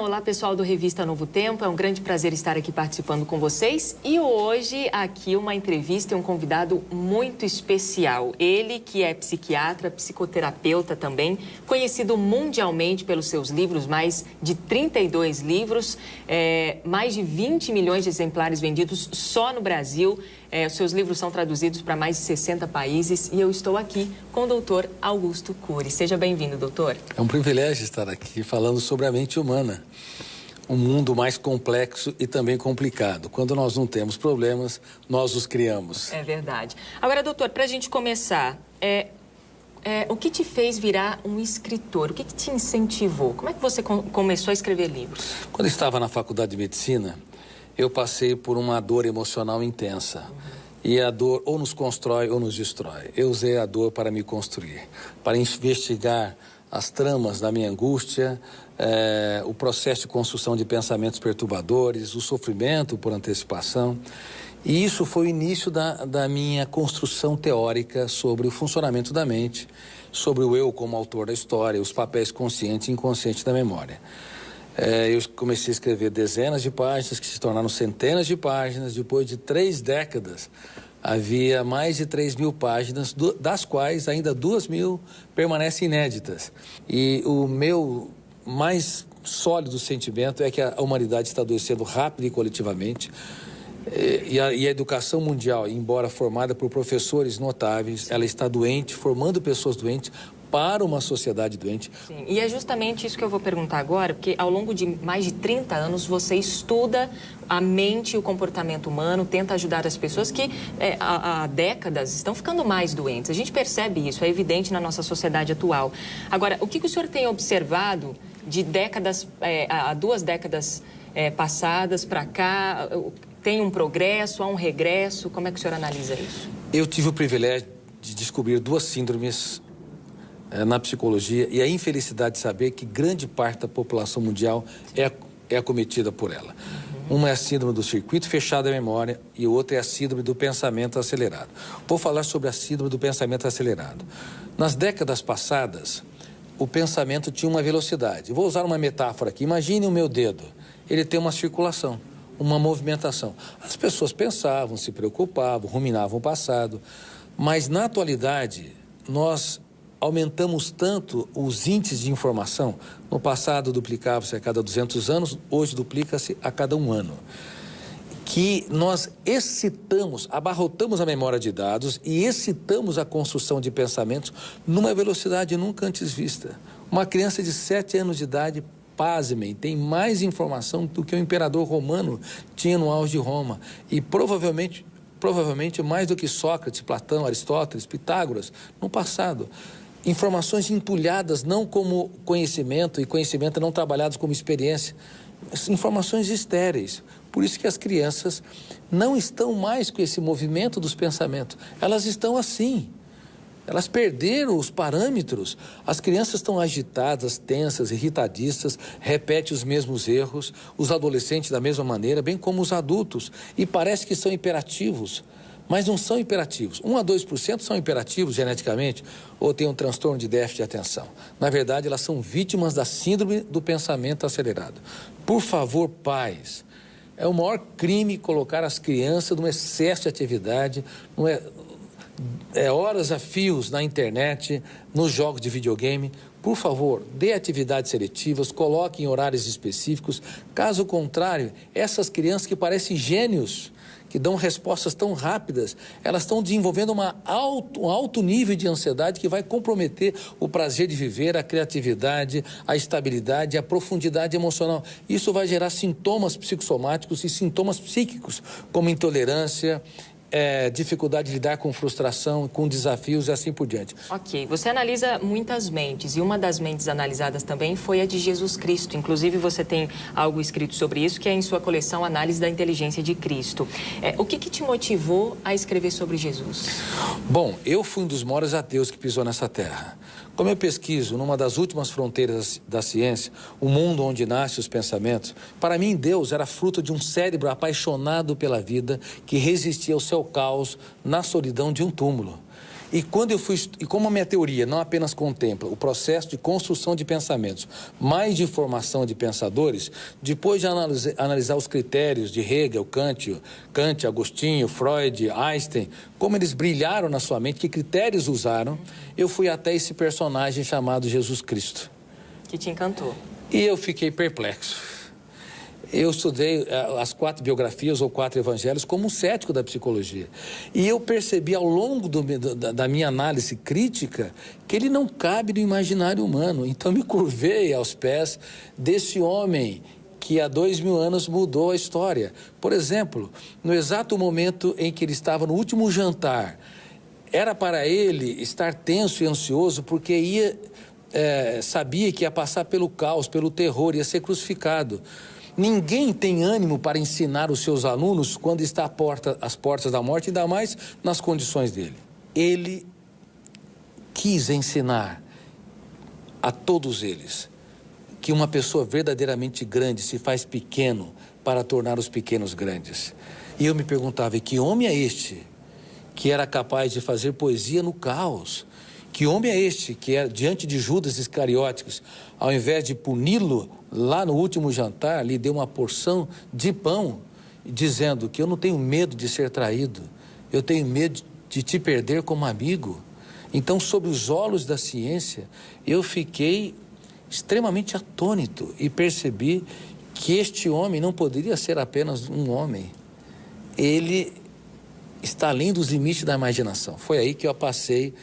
olá pessoal do Revista Novo Tempo, é um grande prazer estar aqui participando com vocês e hoje aqui uma entrevista e um convidado muito especial. Ele que é psiquiatra, psicoterapeuta também, conhecido mundialmente pelos seus livros, mais de 32 livros, mais de 20 milhões de exemplares vendidos só no Brasil. Os seus livros são traduzidos para mais de 60 países e eu estou aqui com o doutor Augusto Cury. Seja bem-vindo, doutor. É um privilégio estar aqui falando sobre a mente humana, um mundo mais complexo e também complicado. Quando nós não temos problemas, nós os criamos. É verdade. Agora, doutor, para a gente começar, o que te fez virar um escritor? O que te incentivou? Como é que você começou a escrever livros? Quando eu estava na faculdade de medicina, eu passei por uma dor emocional intensa. E a dor ou nos constrói ou nos destrói. Eu usei a dor para me construir, para investigar as tramas da minha angústia, o processo de construção de pensamentos perturbadores, o sofrimento por antecipação. E isso foi o início da minha construção teórica sobre o funcionamento da mente, sobre o eu como autor da história, os papéis consciente e inconsciente da memória. Eu comecei a escrever dezenas de páginas, que se tornaram centenas de páginas. Depois de 3 décadas, havia mais de 3.000 páginas, das quais ainda 2.000 permanecem inéditas. E o meu mais sólido sentimento é que a humanidade está adoecendo rápido e coletivamente. E a educação mundial, embora formada por professores notáveis, ela está doente, formando pessoas doentes, para uma sociedade doente. Sim, e é justamente isso que eu vou perguntar agora, porque ao longo de mais de 30 anos você estuda a mente e o comportamento humano, tenta ajudar as pessoas que há décadas estão ficando mais doentes. A gente percebe isso, é evidente na nossa sociedade atual. Agora, o que o senhor tem observado de décadas, há 2 décadas passadas para cá? Tem um progresso, há um regresso? Como é que o senhor analisa isso? Eu tive o privilégio de descobrir 2 síndromes na psicologia e a infelicidade de saber que grande parte da população mundial é acometida por ela. Uma é a síndrome do circuito fechado da memória e outra é a síndrome do pensamento acelerado. Vou falar sobre a síndrome do pensamento acelerado. Nas décadas passadas, o pensamento tinha uma velocidade. Vou usar uma metáfora aqui. Imagine o meu dedo. Ele tem uma circulação, uma movimentação. As pessoas pensavam, se preocupavam, ruminavam o passado. Mas, na atualidade, nós aumentamos tanto os índices de informação. No passado duplicava-se a cada 200 anos, hoje duplica-se a cada 1 ano. Que nós excitamos, abarrotamos a memória de dados e excitamos a construção de pensamentos numa velocidade nunca antes vista. Uma criança de 7 anos de idade, pasmem, tem mais informação do que o imperador romano tinha no auge de Roma. E provavelmente mais do que Sócrates, Platão, Aristóteles, Pitágoras, no passado. Informações entulhadas não como conhecimento e conhecimento não trabalhados como experiência, informações estéreis. Por isso que as crianças não estão mais com esse movimento dos pensamentos, elas estão assim. Elas perderam os parâmetros. As crianças estão agitadas, tensas, irritadiças, repetem os mesmos erros, os adolescentes da mesma maneira, bem como os adultos, e parece que são hiperativos. Mas não são hiperativos. 1 a 2% são hiperativos geneticamente ou têm um transtorno de déficit de atenção. Na verdade, elas são vítimas da síndrome do pensamento acelerado. Por favor, pais, é o maior crime colocar as crianças num excesso de atividade, horas a fios na internet, nos jogos de videogame. Por favor, dê atividades seletivas, coloque em horários específicos. Caso contrário, essas crianças que parecem gênios, que dão respostas tão rápidas, elas estão desenvolvendo um alto nível de ansiedade que vai comprometer o prazer de viver, a criatividade, a estabilidade, a profundidade emocional. Isso vai gerar sintomas psicossomáticos e sintomas psíquicos, como intolerância, dificuldade de lidar com frustração, com desafios e assim por diante. Ok, você analisa muitas mentes e uma das mentes analisadas também foi a de Jesus Cristo. Inclusive você tem algo escrito sobre isso que é em sua coleção Análise da Inteligência de Cristo. O que te motivou a escrever sobre Jesus? Bom, eu fui um dos maiores ateus que pisou nessa terra. Como eu pesquiso numa das últimas fronteiras da ciência, o mundo onde nascem os pensamentos, para mim Deus era fruto de um cérebro apaixonado pela vida que resistia ao seu caos na solidão de um túmulo. E como a minha teoria não apenas contempla o processo de construção de pensamentos, mas de formação de pensadores, depois de analisar os critérios de Hegel, Kant, Agostinho, Freud, Einstein, como eles brilharam na sua mente, que critérios usaram, eu fui até esse personagem chamado Jesus Cristo. Que te encantou. E eu fiquei perplexo. Eu estudei as 4 biografias ou 4 evangelhos como um cético da psicologia. E eu percebi ao longo da minha análise crítica que ele não cabe no imaginário humano. Então me curvei aos pés desse homem que há 2000 anos mudou a história. Por exemplo, no exato momento em que ele estava no último jantar, era para ele estar tenso e ansioso porque sabia que ia passar pelo caos, pelo terror, ia ser crucificado. Ninguém tem ânimo para ensinar os seus alunos quando está às portas da morte, ainda mais nas condições dele. Ele quis ensinar a todos eles que uma pessoa verdadeiramente grande se faz pequeno para tornar os pequenos grandes. E eu me perguntava, e que homem é este que era capaz de fazer poesia no caos? Que homem é este que, diante de Judas Iscariotes, ao invés de puni-lo, lá no último jantar, lhe deu uma porção de pão, dizendo que eu não tenho medo de ser traído, eu tenho medo de te perder como amigo. Então, sob os olhos da ciência, eu fiquei extremamente atônito e percebi que este homem não poderia ser apenas um homem. Ele está além dos limites da imaginação. Foi aí que eu passei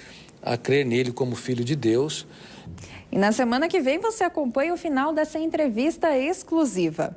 a crer nele como filho de Deus. E na semana que vem você acompanha o final dessa entrevista exclusiva.